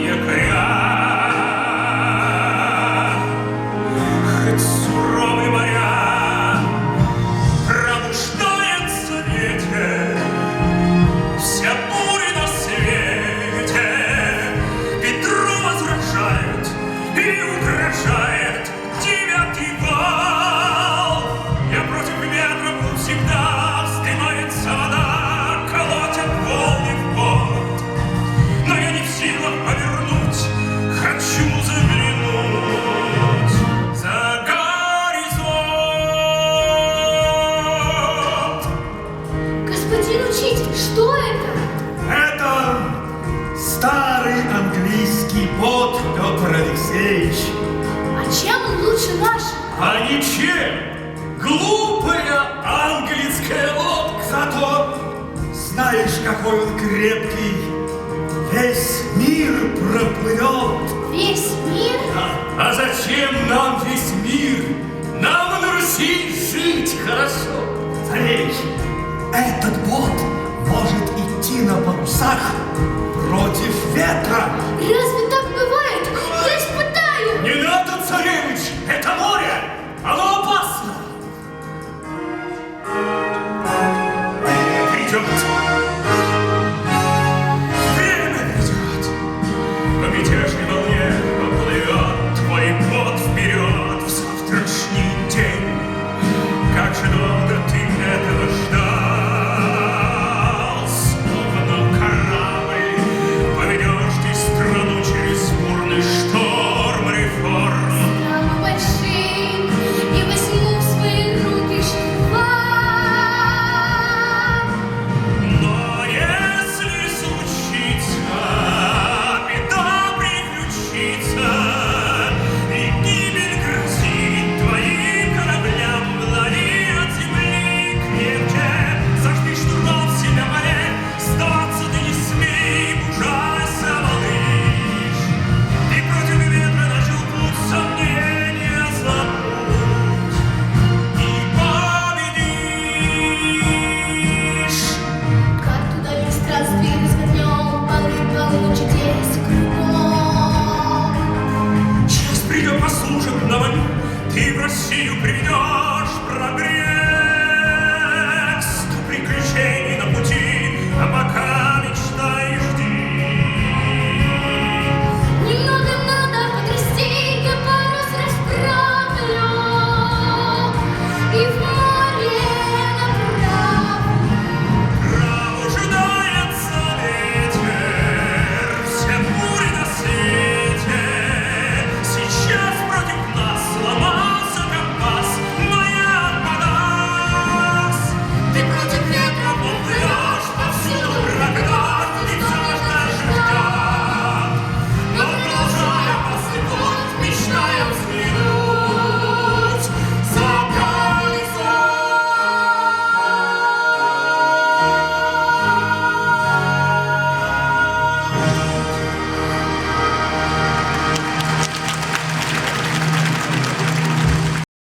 якоря. Хоть суровый моря пробуждается ветер, вся буря на свете Петру возвращает и угрожает девятый вал. Я против ветра был всегда, вздымается вода, колотят волны в борт. Но я не в силах повернуть, хочу заглянуть за горизонт. Господин учитель, что это? Это старый английский бот, Петр Алексеевич. А чем он лучше нашего? А ничем! Глупая английская лодка! Зато знаешь, какой он крепкий. Весь мир проплывет. Весь мир? А зачем нам весь мир? Нам на Руси жить хорошо. Царевич, этот бот может идти на парусах против ветра. Разве так бывает? Я испытаю! Не надо, царевич! Это море! Оно опасно! Идемте!